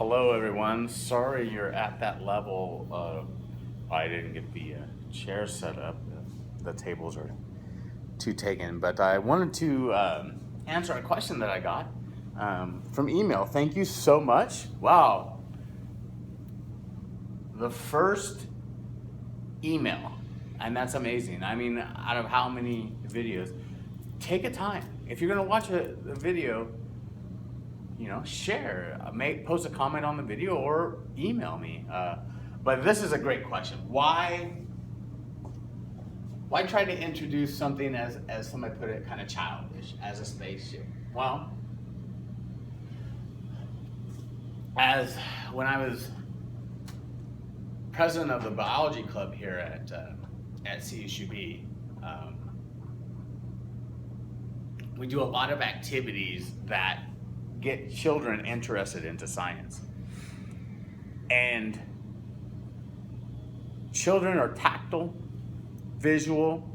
Hello, everyone. Sorry you're at that level. I didn't get the chair set up. The tables are too taken. But I wanted to answer a question that I got from email. Thank you so much. Wow. The first email. And that's amazing. I mean, out of how many videos? Take a time. If you're going to watch a video, share, post a comment on the video or email me. But this is a great question. Why try to introduce something as somebody put it, kind of childish, as a spaceship? Well, as when I was president of the biology club here at CSUB, we do a lot of activities that get children interested into science. And children are tactile, visual,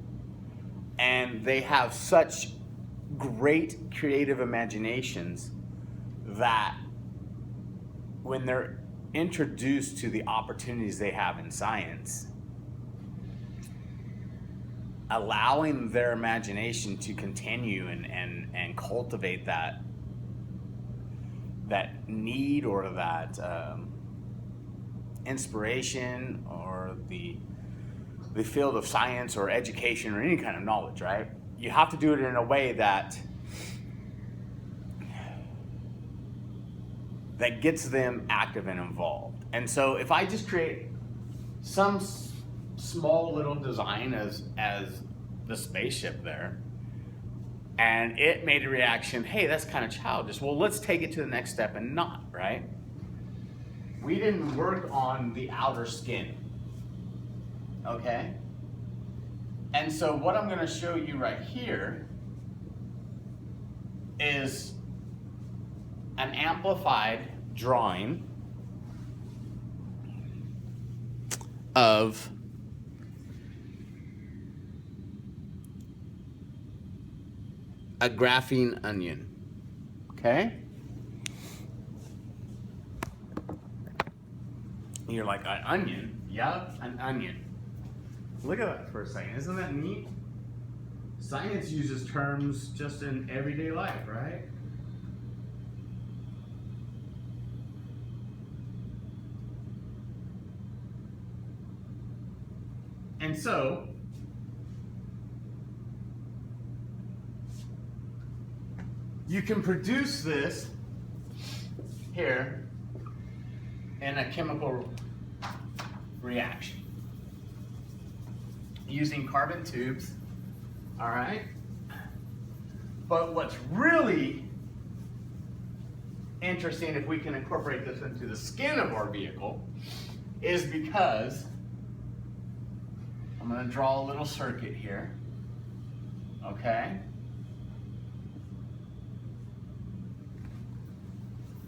and they have such great creative imaginations that when they're introduced to the opportunities they have in science, allowing their imagination to continue and cultivate that need or that inspiration or the field of science or education or any kind of knowledge, right? You have to do it in a way that gets them active and involved. And so if I just create some small little design as the spaceship there, and it made a reaction, hey, that's kind of childish. Well, let's take it to the next step and not, right? We didn't work on the outer skin, okay? And so what I'm gonna show you right here is an amplified drawing of a graphene onion, okay? You're like, an onion? Yeah, an onion. Look at that for a second. Isn't that neat? Science uses terms just in everyday life, right? And so, you can produce this here in a chemical reaction using carbon tubes, all right? But what's really interesting, if we can incorporate this into the skin of our vehicle, is because I'm going to draw a little circuit here, okay?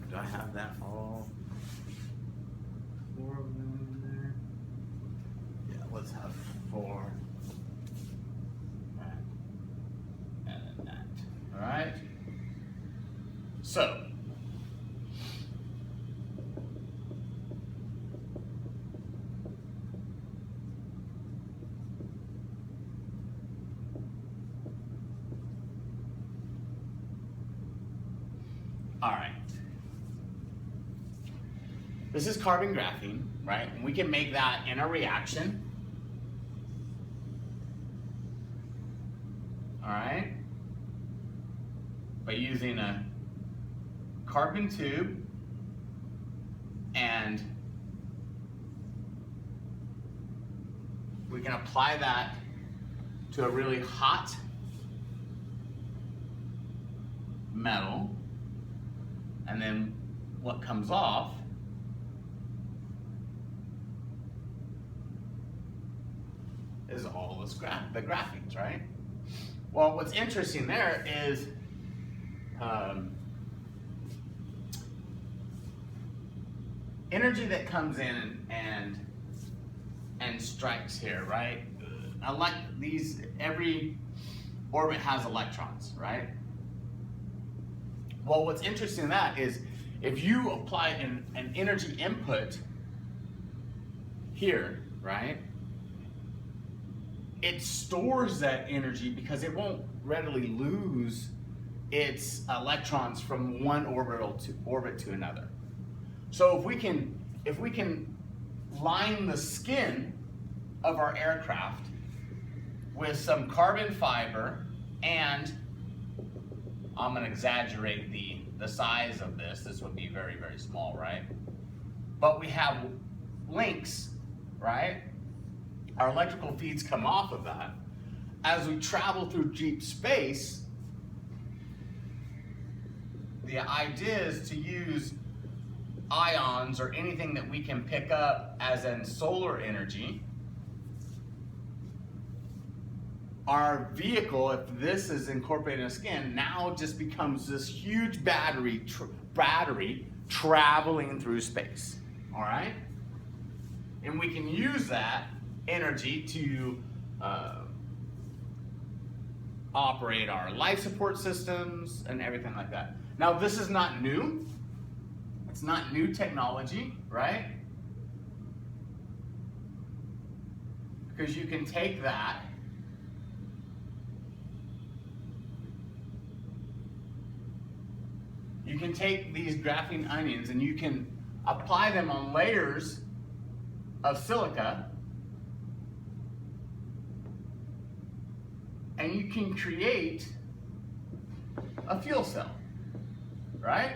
Do I have that all four of them in there? Yeah, let's have four. That, and that. All right? So, all right. This is carbon graphene, right? And we can make that in a reaction. All right? By using a carbon tube and we can apply that to a really hot metal, and then what comes off is all this the graphenes, right? Well, what's interesting there is energy that comes in and strikes here, right? Every orbit has electrons, right? Well, what's interesting in that is if you apply an energy input here, right, it stores that energy because it won't readily lose its electrons from one orbit to another. So if we can line the skin of our aircraft with some carbon fiber, and I'm going to exaggerate the size of this. This would be very, very small, right? But we have links, right? Our electrical feeds come off of that. As we travel through deep space, the idea is to use ions or anything that we can pick up as in solar energy. Our vehicle, if this is incorporated in the skin, now just becomes this huge battery traveling through space, all right? And we can use that energy to operate our life support systems and everything like that. Now, this is not new. It's not new technology, right? Because you can take that you can take these graphene onions and you can apply them on layers of silica, and you can create a fuel cell, right?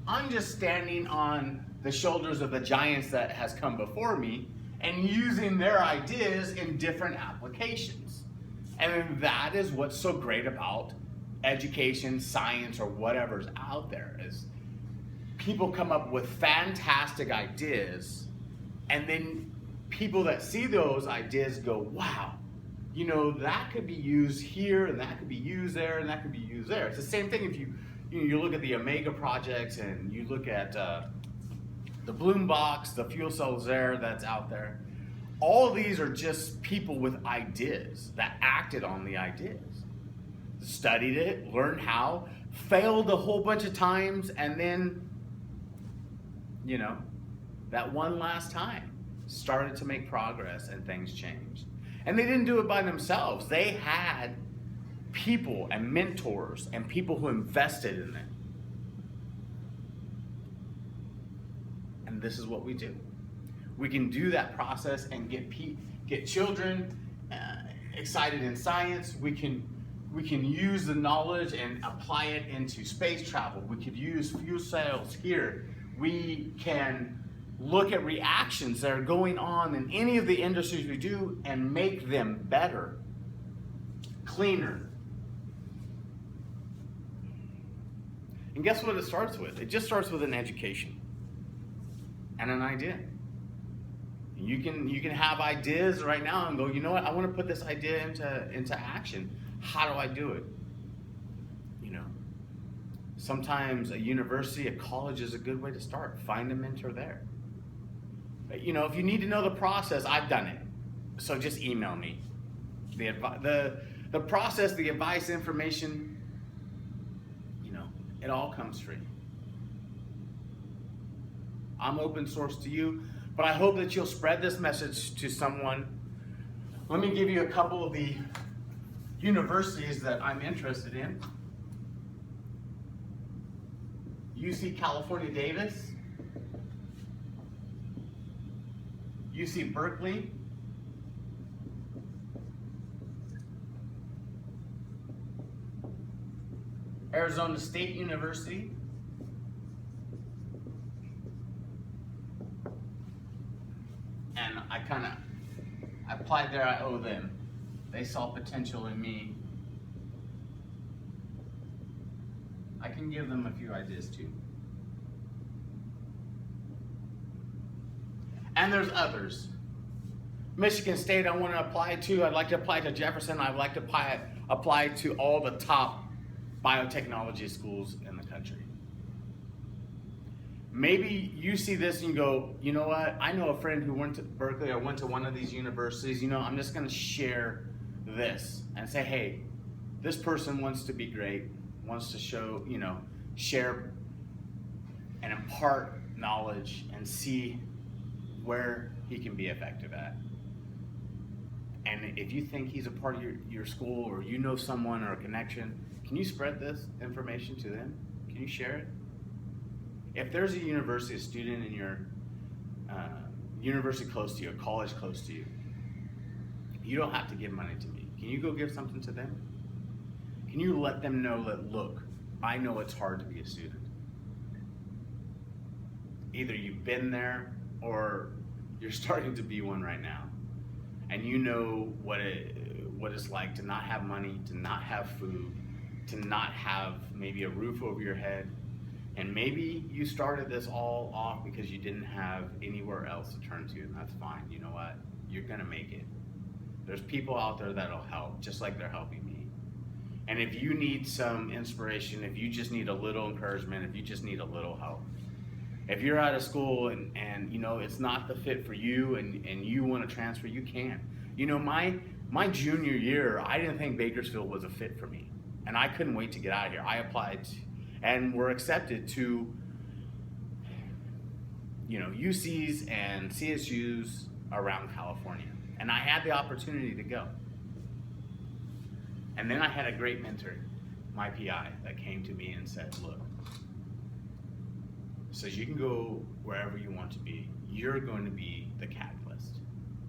I'm just standing on the shoulders of the giants that has come before me and using their ideas in different applications. And that is what's so great about education, science, or whatever's out there, is people come up with fantastic ideas, and then people that see those ideas go, wow, you know, that could be used here, and that could be used there, and that could be used there. It's the same thing if you look at the Omega projects, and you look at the Bloom Box, the fuel cells that's out there. All of these are just people with ideas that acted on the ideas. Studied it, learned how, failed a whole bunch of times, and then, you know, that one last time started to make progress and things changed. And they didn't do it by themselves. They had people and mentors and people who invested in it. And this is what we do. We can do that process and get children excited in science. We can use the knowledge and apply it into space travel. We could use fuel cells here. We can look at reactions that are going on in any of the industries we do and make them better, cleaner. And guess what it starts with? It just starts with an education and an idea. You can have ideas right now and go, you know what, I want to put this idea into action. How do I do it? You know, sometimes a university, a college is a good way to start. Find a mentor there. But, you know, if you need to know the process, I've done it. So just email me. The process, the advice, information, you know, it all comes free. I'm open source to you, but I hope that you'll spread this message to someone. Let me give you a couple of the universities that I'm interested in. UC California, Davis. UC Berkeley. Arizona State University. And I applied there, I owe them. They saw potential in me. I can give them a few ideas too. And there's others. Michigan State I want to apply to. I'd like to apply to Jefferson. I'd like to apply to all the top biotechnology schools in the country. Maybe you see this and you go, you know what? I know a friend who went to Berkeley or went to one of these universities. You know, I'm just going to share this and say, hey, this person wants to be great, wants to show, you know, share and impart knowledge and see where he can be effective at. And if you think he's a part of your school, or you know someone or a connection, can you spread this information to them? Can you share it? If there's a university, a student in your university close to you, a college close to you, you don't have to give money to me. Can you go give something to them? Can you let them know that, look, I know it's hard to be a student. Either you've been there or you're starting to be one right now. And you know what it's like to not have money, to not have food, to not have maybe a roof over your head. And maybe you started this all off because you didn't have anywhere else to turn to, and that's fine. You know what? You're gonna make it. There's people out there that'll help, just like they're helping me. And if you need some inspiration, if you just need a little encouragement, if you just need a little help, if you're out of school and you know it's not the fit for you and you want to transfer, you can. You know, my junior year, I didn't think Bakersfield was a fit for me, and I couldn't wait to get out of here. I applied and were accepted to, you know, UCs and CSUs around California, and I had the opportunity to go. And then I had a great mentor, my PI, that came to me and said, look, says you can go wherever you want to be. You're going to be the catalyst.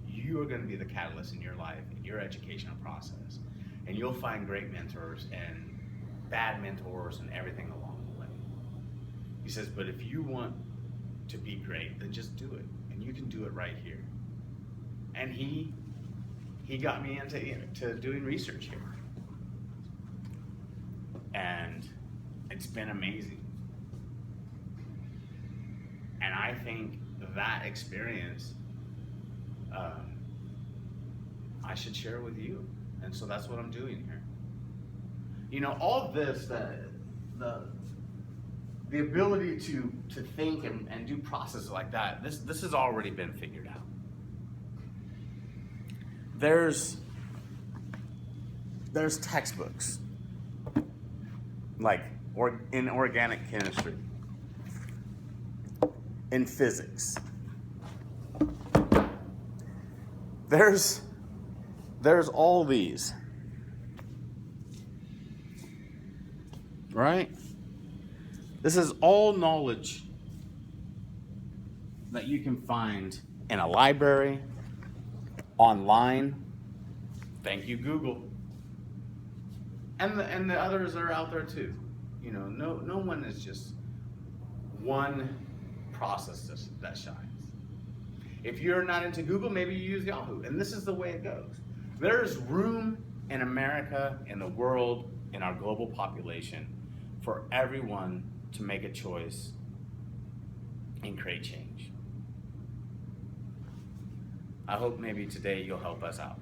You are going to be the catalyst in your life, in your educational process. And you'll find great mentors and bad mentors and everything along the way. He says, but if you want to be great, then just do it. And you can do it right here. And he got me into doing research here. And it's been amazing. And I think that experience, I should share with you. And so that's what I'm doing here. You know, all of this, the ability to think and do processes like that, this has already been figured out. There's textbooks, like in organic chemistry, in physics. There's all these, right? This is all knowledge that you can find in a library, online. Thank you, Google. And the others are out there too. You know, no one is just one process that shines. If you're not into Google, maybe you use Yahoo, and this is the way it goes. There's room in America, in the world, in our global population, for everyone to make a choice and create change. I hope maybe today you'll help us out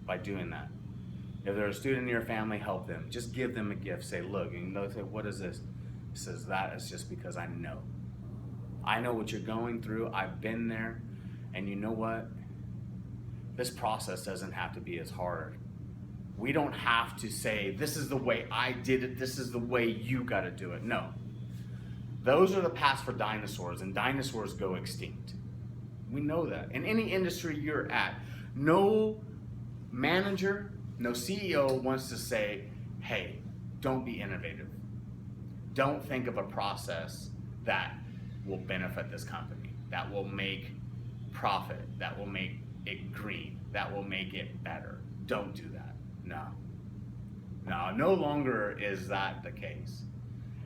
by doing that. If there's a student in your family, help them. Just give them a gift. Say, look, and they'll say, what is this? He says, that is just because I know. I know what you're going through. I've been there. And you know what? This process doesn't have to be as hard. We don't have to say, this is the way I did it. This is the way you got to do it. No. Those are the paths for dinosaurs, and dinosaurs go extinct. We know that. In any industry you're at, no manager, no CEO wants to say, hey, don't be innovative. Don't think of a process that will benefit this company, that will make profit, that will make it green, that will make it better. Don't do that. No longer is that the case.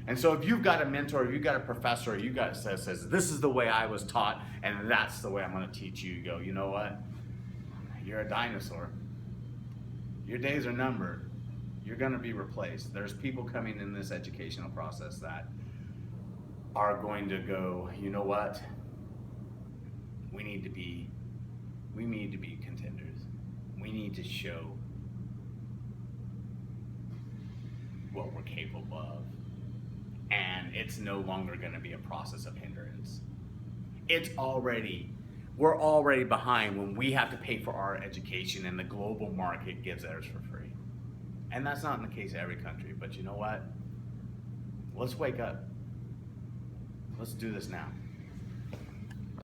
And so if you've got a mentor, if you've got a professor, you got says, this is the way I was taught, and that's the way I'm going to teach you, you go, you know what? You're a dinosaur. Your days are numbered. You're going to be replaced. There's people coming in this educational process that are going to go, you know what? We need to be contenders. We need to show what we're capable of. And it's no longer going to be a process of hindrance. We're already behind when we have to pay for our education and the global market gives theirs for free. And that's not in the case of every country, but you know what? let's wake up. Let's do this now.